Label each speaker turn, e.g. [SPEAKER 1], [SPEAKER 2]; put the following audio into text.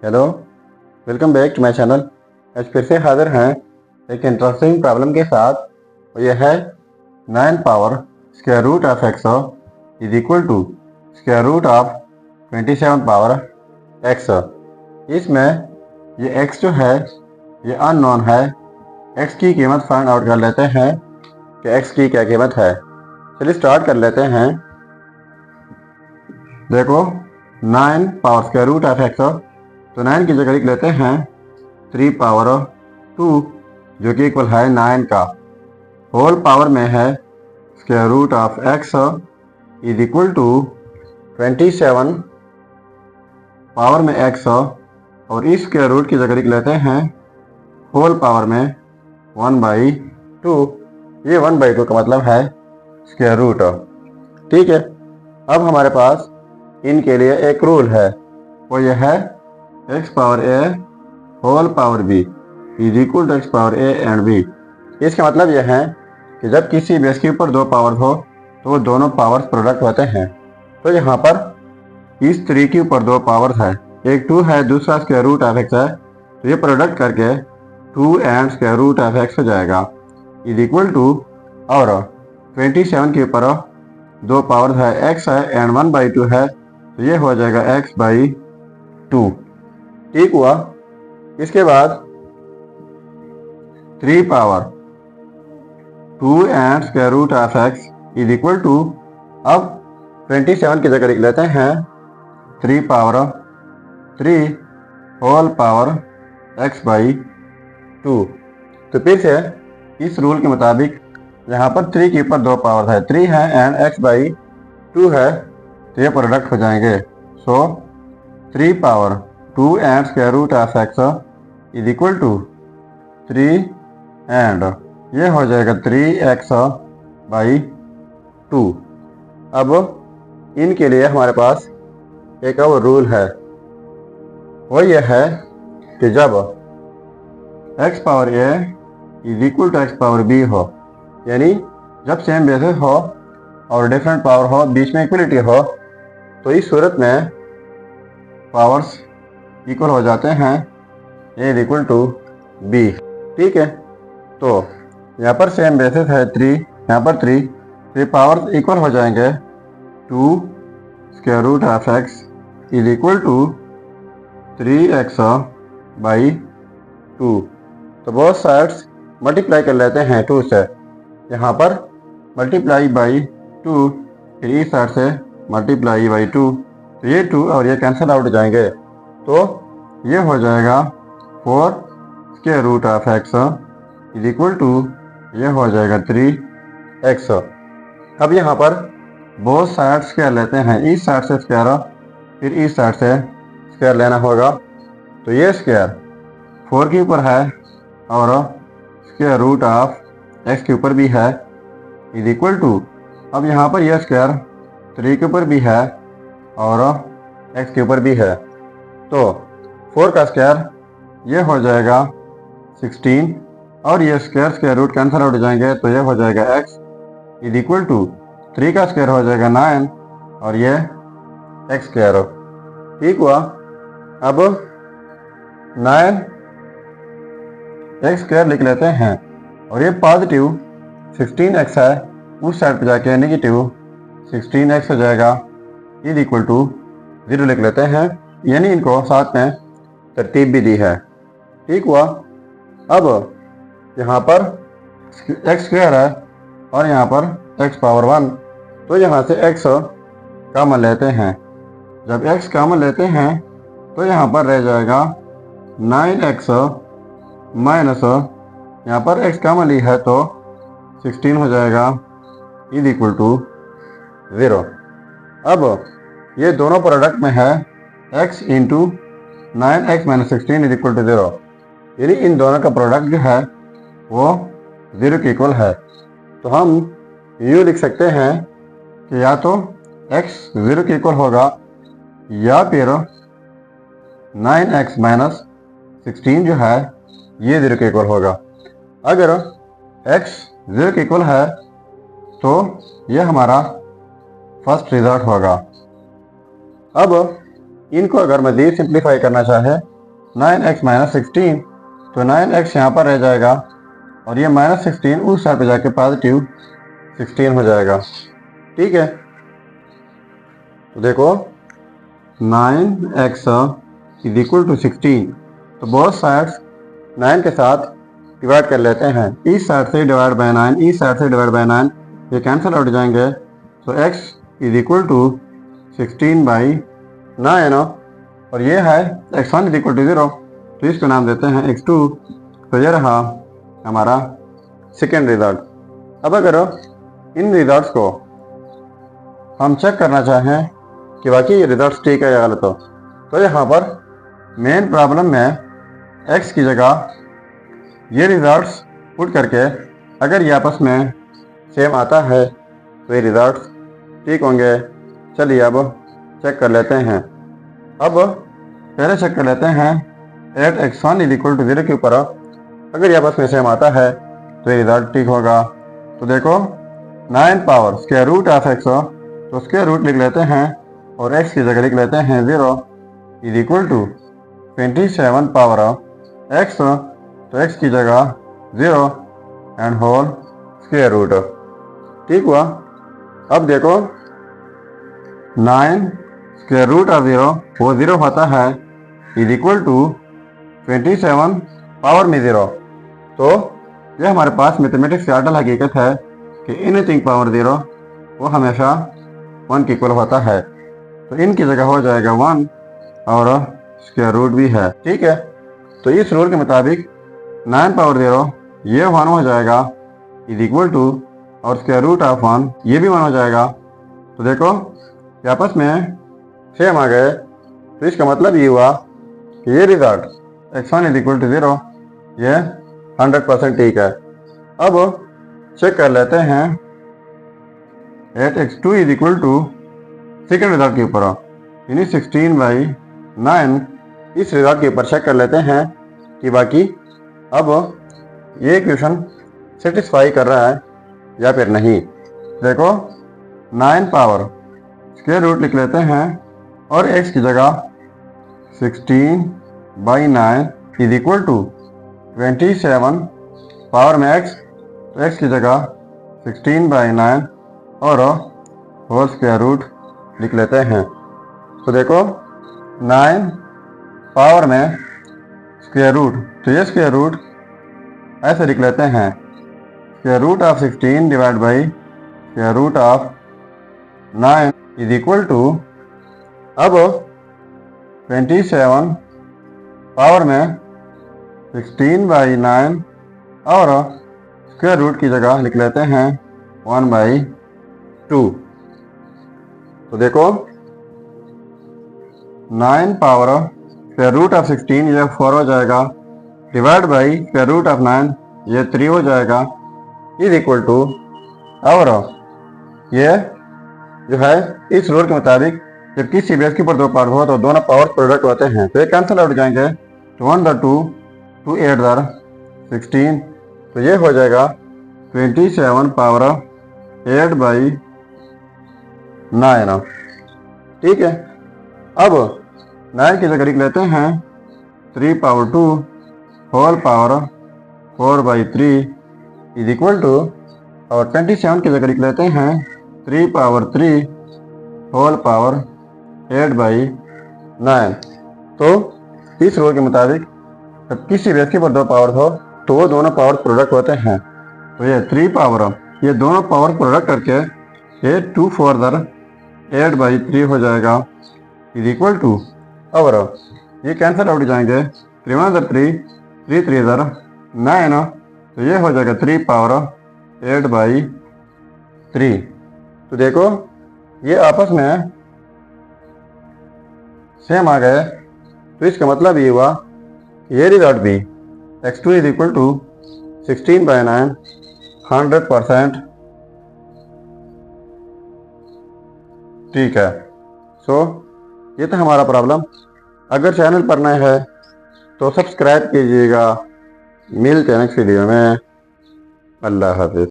[SPEAKER 1] Hello, welcome back to my channel. आज फिर से हाजिर हैं एक इंटरेस्टिंग प्रॉब्लम के साथ। और यह है 9 power square root of x is equal to square root of 27 power x. इसमें ये एक्स जो है ये अननोन है। एक्स की कीमत फाइंड आउट कर लेते हैं कि एक्स की क्या कीमत है। चलिए स्टार्ट कर लेते हैं। देखो 9 power square root of x, तो 9 की जगह लिख लेते हैं 3 पावर 2 जो कि इक्वल है 9 का। होल पावर में है square root of x is equal to 27 power में एक्स, और इस स्क्वायर रूट की जगह लिख लेते हैं होल पावर में 1/2। ये 1/2 का मतलब है स्क्वायर रूट। ठीक है, अब हमारे पास इनके लिए एक रूल है, वो यह है x power a whole power b is equal to x power a and b. इसका मतलब यह है कि जब किसी बेस के ऊपर दो पावर हो तो वो दोनों पावर्स प्रोडक्ट होते हैं। तो यहाँ पर इस 3 के ऊपर दो पावर्स है, एक 2 है, दूसरा स्क्वायर रूट ऑफ एक्स है। तो ये प्रोडक्ट करके 2 and square root of x हो जाएगा इज इक्वल टू, और 27 के ऊपर दो पावर्स है, एक्स है एंड 1/2 है, तो ये हो जाएगा x/2। ठीक हुआ। इसके बाद 3 power 2 and square root of x is equal to, अब 27 की जगह लिख लेते हैं 3 पावर 3 होल पावर x/2। तो फिर से इस रूल के मुताबिक यहाँ पर 3 के ऊपर दो पावर है, 3 है एंड x/2 है, तो ये प्रोडक्ट हो जाएंगे। So 3 power 2 and square root of x is equal to 3 and ये हो जाएगा 3x/2। अब इनके लिए हमारे पास एक और रूल है, वो ये है कि जब x power a is equal to x power b हो, यानी जब सेम बेसिस हो और डिफरेंट पावर हो, बीच में इक्वलिटी हो, तो इस सूरत में पावर्स इक्वल हो जाते हैं, a is equal to b। ठीक है, तो यहाँ पर सेम बेसिस है 3, यहाँ पर 3, तो ये पावर्स इक्वल हो जाएंगे। 2 square root of x is equal to 3x/2। तो बोथ साइड्स मल्टीप्लाई कर लेते हैं 2 से। यहाँ पर मल्टीप्लाई बाई 2, फिर इस साइड से मल्टीप्लाई बाई 2, तो ये 2 और ये कैंसिल आउट हो जाएंगे, तो ये हो जाएगा 4 square root of x is equal to, ये हो जाएगा 3x। अब यहाँ पर बोथ साइड स्क्वायर लेते हैं, इस साइड से स्क्वायर फिर इस साइड से स्क्वायर लेना होगा। तो ये स्क्वायर 4 के ऊपर है और स्क्वायर रूट ऑफ एक्स के ऊपर भी है इज इक्वल टू, अब यहाँ पर यह स्क्वायर 3 के ऊपर भी है और एक्स के ऊपर भी है, तो 4 का स्क्वायर ये हो जाएगा 16, और ये स्क्वायर रूट कैंसिल आउट हो जाएंगे, तो ये हो जाएगा x इज इक्वल टू 3 का स्क्वायर हो जाएगा 9 और ये x स्क्वायर। ठीक हुआ। अब 9 x स्क्वायर लिख लेते हैं, और ये पॉजिटिव 16x है, उस साइड पर जाके नेगेटिव 16x हो जाएगा इज इक्वल टू 0 लिख लेते हैं, यानी इनको साथ में तरतीब भी दी है। ठीक हुआ। अब यहाँ पर x स्क्वायर है और यहाँ पर x पावर 1, तो यहाँ से x कॉमन लेते हैं। जब x कॉमन लेते हैं तो यहाँ पर रह जाएगा 9x माइनस, यहाँ पर x कॉमन ली है तो 16 हो जाएगा इज इक्वल टू 0। अब ये दोनों प्रोडक्ट में है x into 9x minus 16 is equal to 0, यानी इन दोनों का प्रोडक्ट जो है वो 0 के इक्वल है। तो हम यूँ लिख सकते हैं कि या तो x 0 के इक्वल होगा या फिर 9x माइनस 16 जो है ये 0 के इक्वल होगा। अगर x 0 के इक्वल है तो ये हमारा फर्स्ट रिजल्ट होगा। अब इनको अगर मज़ीद सिंप्लीफाई करना चाहे 9x माइनस 16 तो 9x यहाँ पर रह जाएगा और ये माइनस 16 उस साइड पे जाके पॉजिटिव 16 हो जाएगा। ठीक है, तो देखो 9x इज इक्वल टू 16, तो बोथ साइड्स 9 के साथ डिवाइड कर लेते हैं। इस साइड से डिवाइड बाय 9, इस साइड से डिवाइड बाय 9, ये कैंसिल आउट जाएंगे। तो x is equal to 16 by 9 और ये है x1 इज इक्वल टू 0, तो इसको नाम देते हैं x2। तो ये रहा हमारा सेकेंड रिजल्ट। अब अगर इन रिजल्ट्स को हम चेक करना चाहें कि वाकई ये रिजल्ट्स ठीक है या गलत हो, तो यहाँ पर मेन प्रॉब्लम में x की जगह ये रिजल्ट्स पुट करके अगर ये आपस में सेम आता है तो ये रिजल्ट्स ठीक होंगे। चलिए अब चेक कर लेते हैं। अब पहले चेक कर लेते हैं 8x1 इज इक्वल टू 0 के ऊपर अगर ये आपस में सेम आता है तो ये रिजल्ट ठीक होगा। तो देखो 9 power square root of x, तो स्क्वायर रूट लिख लेते हैं और x की जगह लिख लेते हैं 0 is equal to 27 power x, तो x की जगह 0 एंड होल स्क्वायर रूट। ठीक हुआ। अब देखो 9 स्क्वायर रूट ऑफ 0 वो 0 होता है इज इक्वल टू 27 पावर में 0। तो यह हमारे पास मैथमेटिक्स की अटल हकीकत है कि एनीथिंग पावर 0 वो हमेशा 1 के इक्वल होता है। तो इनकी जगह हो जाएगा 1 और स्क्वायर रूट भी है। ठीक है, तो इस रूल के मुताबिक 9 पावर 0 ये 1 हो जाएगा इज इक्वल टू और स्क्वायर रूट ऑफ 1 ये भी 1 हो जाएगा। तो देखो ये आपस में सेम आ गए, तो इसका मतलब ये हुआ कि ये result x1 is equal to 0 ये 100% ठीक है। अब चेक कर लेते हैं 8x2 is equal to second result के ऊपर, यानी 16 बाई 9। इस रिजल्ट के ऊपर चेक कर लेते हैं कि बाकी अब ये इक्वेशन सेटिस्फाई कर रहा है या फिर नहीं। देखो 9 पावर स्क्वायर रूट लिख लेते हैं और x की जगह 16 by 9 is equal to 27 power में x, तो x की जगह 16 बाई 9 और होल स्क्वायर रूट लिख लेते हैं। तो देखो 9 पावर में स्क्वायर रूट, तो ये स्क्वायर रूट ऐसे लिख लेते हैं square root of 16 divide by square root of 9 is equal to अब 27 पावर में 16 बाई 9 और स्क्वायर रूट की जगह लिख लेते हैं 1 बाई 2। तो देखो 9 पावर स्क्वायर रूट ऑफ 16 ये 4 हो जाएगा divide by square root of 9 ये 3 हो जाएगा इज इक्वल टू और ये जो है इस रूल के मुताबिक जब किसी बेस के ऊपर दो पावर हो तो दोनों पावर प्रोडक्ट होते हैं, तो ये कैंसिल आउट जाएंगे। तो 1 दर 2 2 8 दर 16, तो ये हो जाएगा 27 पावर 8 बाई 9। ठीक है, अब 9 की जगह लिख लेते हैं 3 power 2 whole power 4 by 3 is equal to और 27 की जगह लिख लेते हैं 3 पावर 3 होल पावर 8 बाई 9। तो इस रूल के मुताबिक जब किसी बेस के ऊपर दो पावर हो तो वो दोनों पावर प्रोडक्ट होते हैं। तो ये 3 पावर ये दोनों पावर प्रोडक्ट करके ये 2 4 दर 8 बाई 3 हो जाएगा इज इक्वल टू और ये कैंसिल आउट जाएंगे 3 1 दर 3 3 3 दर 9, तो ये हो जाएगा 3 पावर 8 बाई 3। तो देखो ये आपस में सेम आ गए, तो इसका मतलब ये हुआ ये रिजल्ट भी x2 is equal to 16 by 9 100% ठीक है। सो ये था हमारा प्रॉब्लम। अगर चैनल पर नए है तो सब्सक्राइब कीजिएगा। मिलते हैं नेक्स्ट वीडियो में। अल्लाह हाफिज़।